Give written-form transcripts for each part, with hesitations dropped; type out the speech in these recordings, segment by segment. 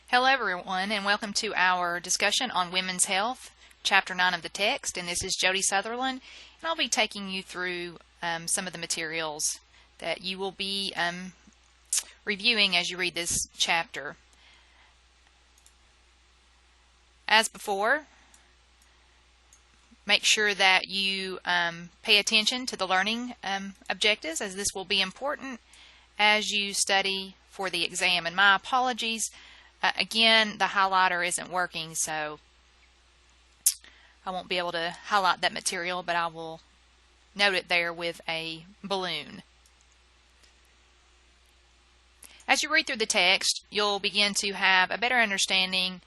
Hello everyone, and welcome to our discussion on women's health, Chapter 9 of the text, and this is Jody Sutherland, and I'll be taking you through some of the materials that you will be reviewing as you read this chapter. As before, make sure that you pay attention to the learning objectives, as this will be important as you study for the exam. And my apologies, again, the highlighter isn't working, so I won't be able to highlight that material, but I will note it there with a balloon. As you read through the text, you'll begin to have a better understanding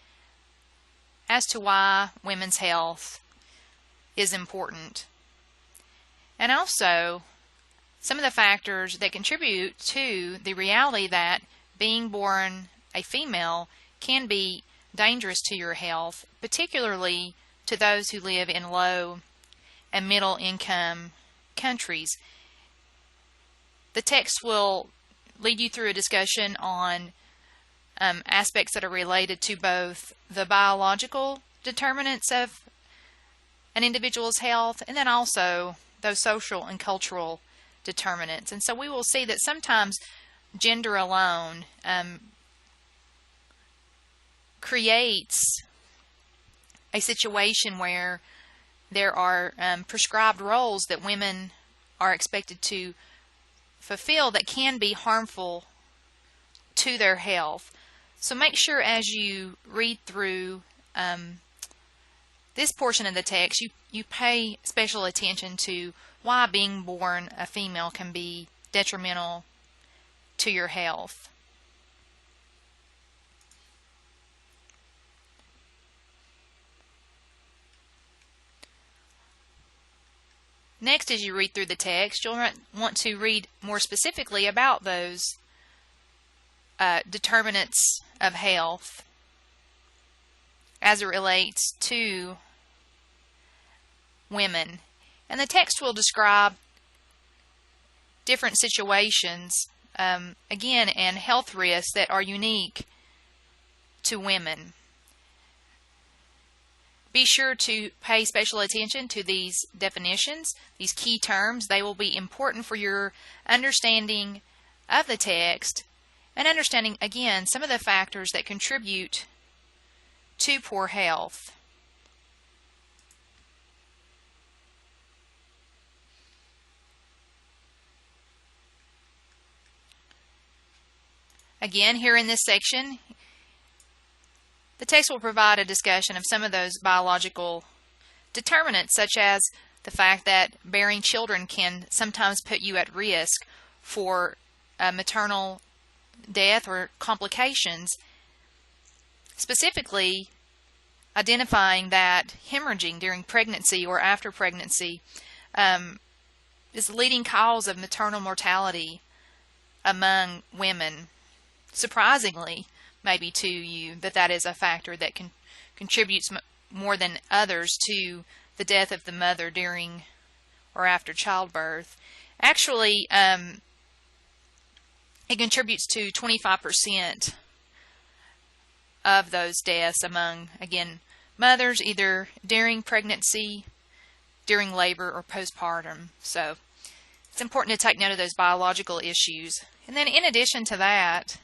as to why women's health is important, and also some of the factors that contribute to the reality that being born a female can be dangerous to your health, particularly to those who live in low and middle income countries. The text will lead you through a discussion on aspects that are related to both the biological determinants of an individual's health and then also those social and cultural determinants. And so we will see that sometimes gender alone creates a situation where there are prescribed roles that women are expected to fulfill that can be harmful to their health. So make sure as you read through this portion of the text, you pay special attention to why being born a female can be detrimental to your health. Next, as you read through the text, you'll want to read more specifically about those determinants of health as it relates to women. And the text will describe different situations, again, and health risks that are unique to women. Be sure to pay special attention to these definitions, these key terms. They will be important for your understanding of the text and understanding, again, some of the factors that contribute to poor health. Again, here in this section, the text will provide a discussion of some of those biological determinants, such as the fact that bearing children can sometimes put you at risk for maternal death or complications, specifically identifying that hemorrhaging during pregnancy or after pregnancy is the leading cause of maternal mortality among women. Surprisingly, maybe to you, that is a factor that contributes more than others to the death of the mother during or after childbirth. Actually, it contributes to 25% of those deaths among, again, mothers either during pregnancy, during labor, or postpartum. So it's important to take note of those biological issues. And then in addition to that,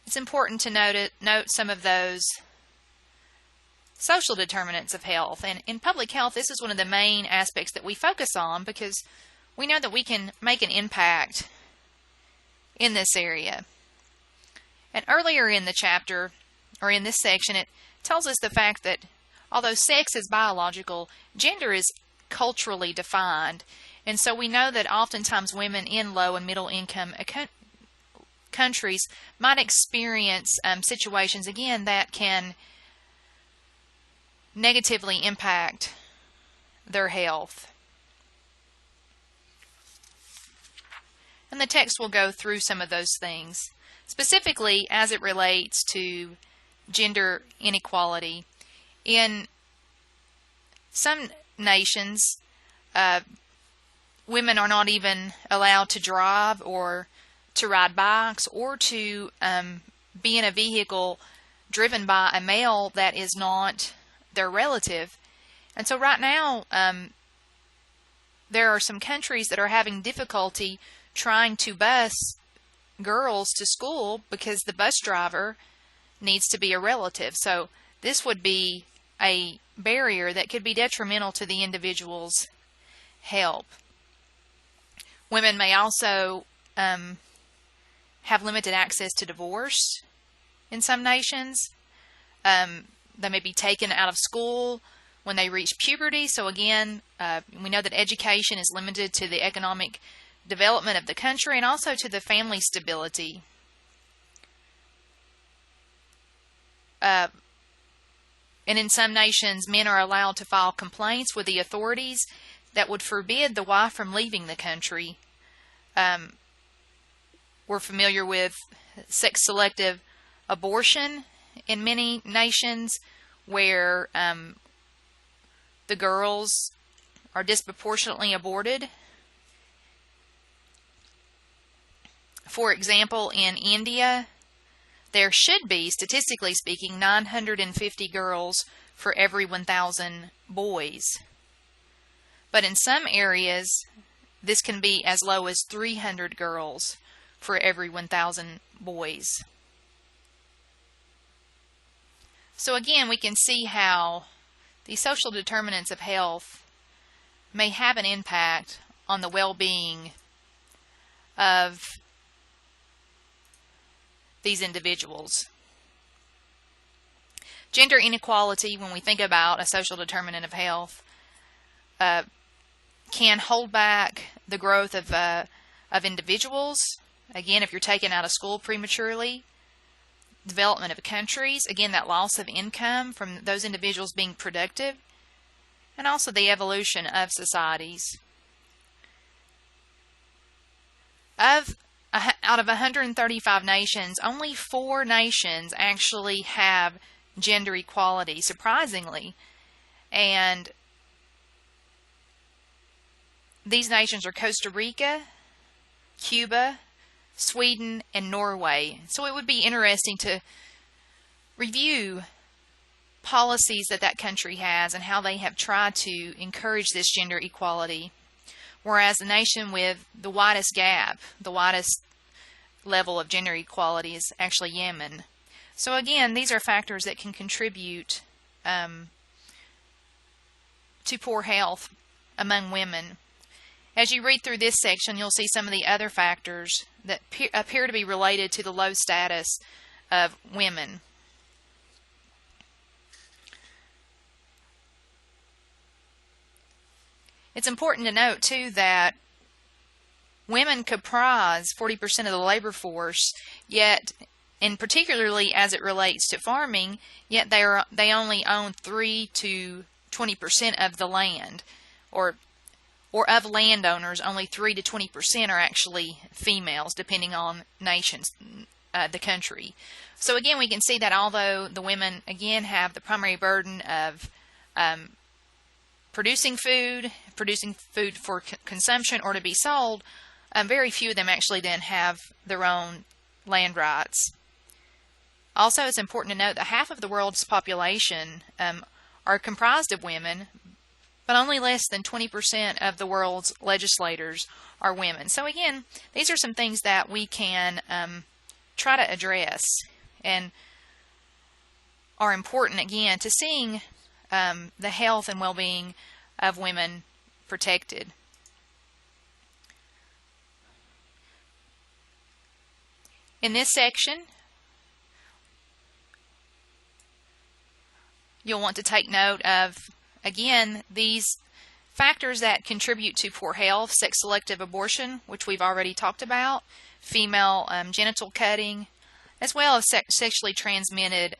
it's important to note some of those social determinants of health. And in public health, this is one of the main aspects that we focus on because we know that we can make an impact in this area. And earlier in the chapter, or in this section, it tells us the fact that although sex is biological, gender is culturally defined. And so we know that oftentimes women in low and middle income countries might experience situations, again, that can negatively impact their health. And the text will go through some of those things, specifically as it relates to gender inequality. In some nations, women are not even allowed to drive or to ride bikes or to be in a vehicle driven by a male that is not their relative. And so right now, there are some countries that are having difficulty trying to bus girls to school because the bus driver needs to be a relative. So this would be a barrier that could be detrimental to the individual's health. Women may also have limited access to divorce in some nations. They may be taken out of school when they reach puberty. So again, we know that education is limited to the economic development of the country and also to the family stability. And in some nations, men are allowed to file complaints with the authorities that would forbid the wife from leaving the country. We're familiar with sex-selective abortion in many nations where the girls are disproportionately aborted. For example, in India, there should be, statistically speaking, 950 girls for every 1,000 boys. But in some areas, this can be as low as 300 girls for every 1,000 boys. So again, we can see how the social determinants of health may have an impact on the well-being of these individuals. Gender inequality, when we think about a social determinant of health, can hold back the growth of individuals. Again, if you're taken out of school prematurely, development of countries, again, that loss of income from those individuals being productive, and also the evolution of societies. Out of 135 nations, only 4 nations actually have gender equality, surprisingly. And these nations are Costa Rica, Cuba, Sweden, and Norway. So it would be interesting to review policies that country has and how they have tried to encourage this gender equality. Whereas the nation with the widest gap, the widest level of gender equality is actually Yemen. So again, these are factors that can contribute to poor health among women. As you read through this section, you'll see some of the other factors that appear to be related to the low status of women. It's important to note, too, that women comprise 40% of the labor force, yet, and particularly as it relates to farming, yet they only own 3 to 20% of the land, or of landowners, only 3 to 20% are actually females, depending on nations, the country. So again, we can see that although the women, again, have the primary burden of producing food for consumption or to be sold, very few of them actually then have their own land rights. Also, it's important to note that half of the world's population are comprised of women, but only less than 20% of the world's legislators are women. So again, these are some things that we can try to address and are important, again, to seeing the health and well-being of women protected. In this section, you'll want to take note of, again, these factors that contribute to poor health: sex-selective abortion, which we've already talked about, female genital cutting, as well as sexually transmitted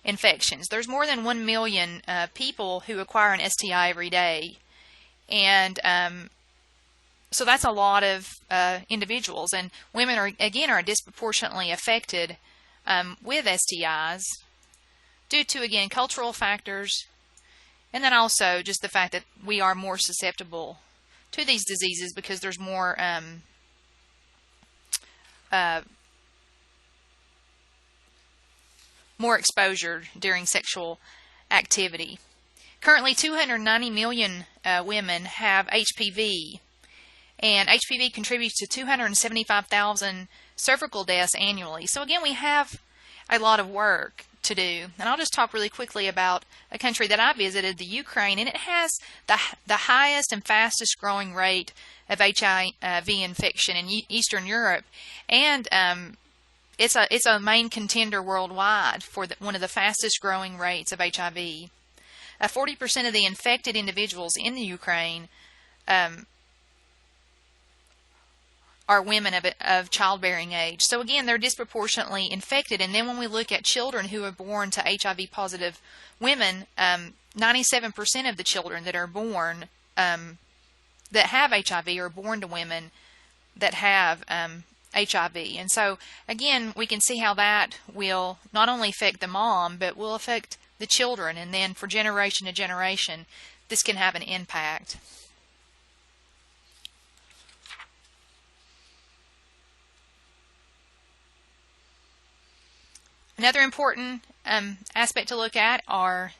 infections. There's more than 1 million people who acquire an STI every day, and so that's a lot of individuals. And women are disproportionately affected with STIs due to, again, cultural factors, and then also just the fact that we are more susceptible to these diseases because there's more more exposure during sexual activity. Currently, 290 million women have HPV, and HPV contributes to 275,000 cervical deaths annually. So again, we have a lot of work to do. And I'll just talk really quickly about a country that I visited, the Ukraine, and it has the highest and fastest growing rate of HIV infection in Eastern Europe, and it's a main contender worldwide for one of the fastest growing rates of HIV. 40% of the infected individuals in the Ukraine are women of childbearing age. So again, they're disproportionately infected. And then when we look at children who are born to HIV positive women, 97% of the children that are born that have HIV are born to women that have HIV. And so again, we can see how that will not only affect the mom, but will affect the children, and then for generation to generation, this can have an impact. Another important aspect to look at are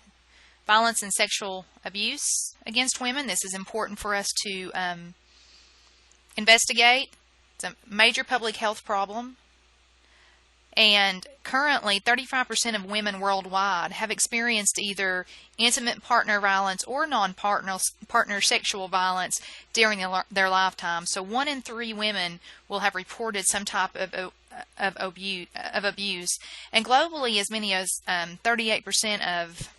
violence and sexual abuse against women. This is important for us to investigate. It's a major public health problem. And currently, 35% of women worldwide have experienced either intimate partner violence or non-partner sexual violence during their lifetime. So 1 in 3 women will have reported some type of abuse. And globally, as many as 38% of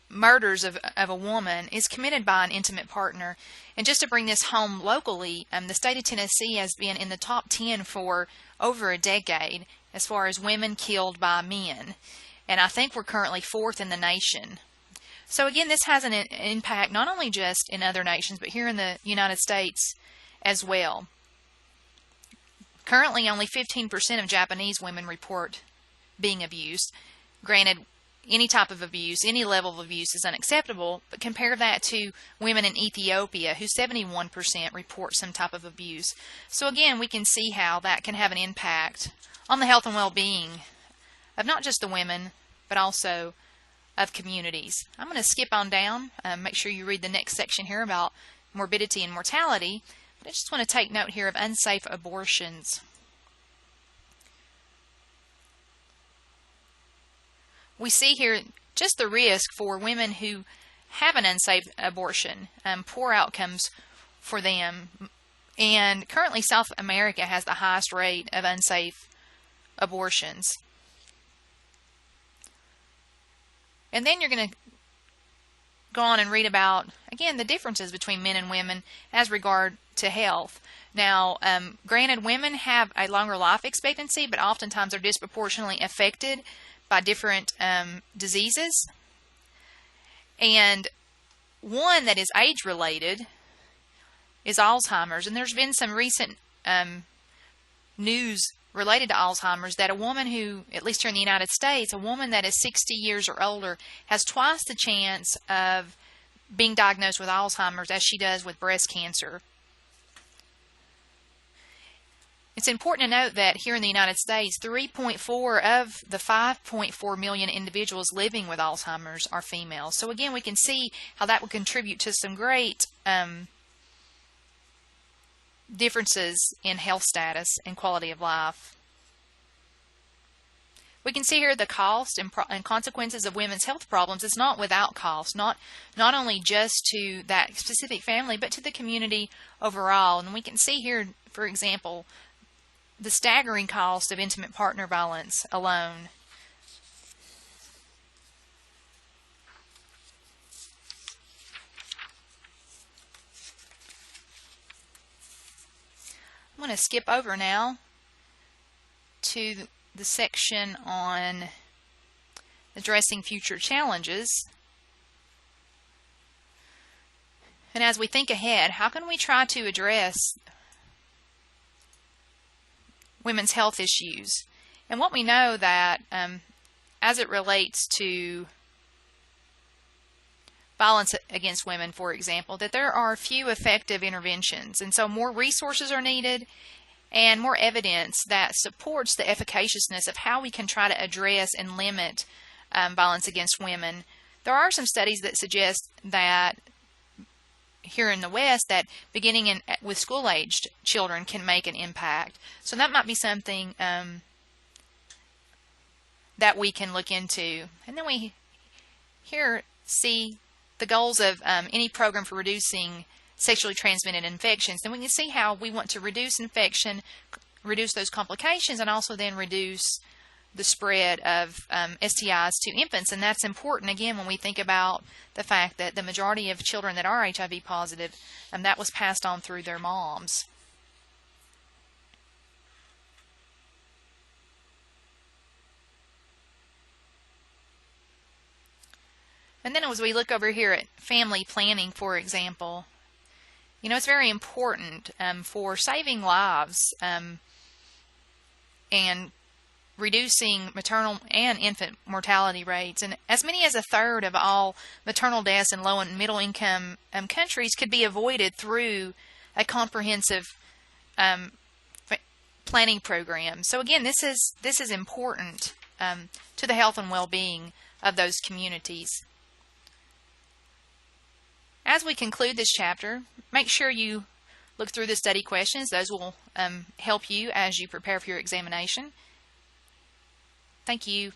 murders of a woman is committed by an intimate partner. And just to bring this home locally, the state of Tennessee has been in the top 10 for over a decade as far as women killed by men. And I think we're currently 4th in the nation. So again, this has an impact not only just in other nations, but here in the United States as well. Currently, only 15% of Japanese women report being abused. Granted, any type of abuse, any level of abuse is unacceptable, but compare that to women in Ethiopia, who 71% report some type of abuse. So again, we can see how that can have an impact on the health and well-being of not just the women, but also of communities. I'm going to skip on down. Make sure you read the next section here about morbidity and mortality. But I just want to take note here of unsafe abortions. We see here just the risk for women who have an unsafe abortion, poor outcomes for them. And currently South America has the highest rate of unsafe abortions. And then you're going to go on and read about, again, the differences between men and women as regard to health. Now, granted, women have a longer life expectancy, but oftentimes are disproportionately affected by different diseases. And one that is age-related is Alzheimer's. And there's been some recent news related to Alzheimer's that a woman who, at least here in the United States, a woman that is 60 years or older has twice the chance of being diagnosed with Alzheimer's as she does with breast cancer. It's important to note that here in the United States, 3.4 of the 5.4 million individuals living with Alzheimer's are females. So again, we can see how that would contribute to some great differences in health status and quality of life. We can see here the cost and consequences of women's health problems is not without cost, not only just to that specific family, but to the community overall. And we can see here, for example, the staggering cost of intimate partner violence alone. I'm going to skip over now to the section on addressing future challenges. And as we think ahead, how can we try to address women's health issues? And what we know that as it relates to violence against women, for example, that there are few effective interventions, and so more resources are needed, and more evidence that supports the efficaciousness of how we can try to address and limit violence against women. There are some studies that suggest that here in the West that beginning with school-aged children can make an impact. So that might be something that we can look into. And then we here see the goals of any program for reducing sexually transmitted infections. Then we can see how we want to reduce infection, reduce those complications, and also then reduce the spread of STIs to infants. And that's important, again, when we think about the fact that the majority of children that are HIV positive, that was passed on through their moms. And then as we look over here at family planning, for example, it's very important for saving lives and reducing maternal and infant mortality rates. And as many as a third of all maternal deaths in low and middle income countries could be avoided through a comprehensive planning program. So again, this is important to the health and well-being of those communities. As we conclude this chapter, make sure you look through the study questions. Those will help you as you prepare for your examination. Thank you.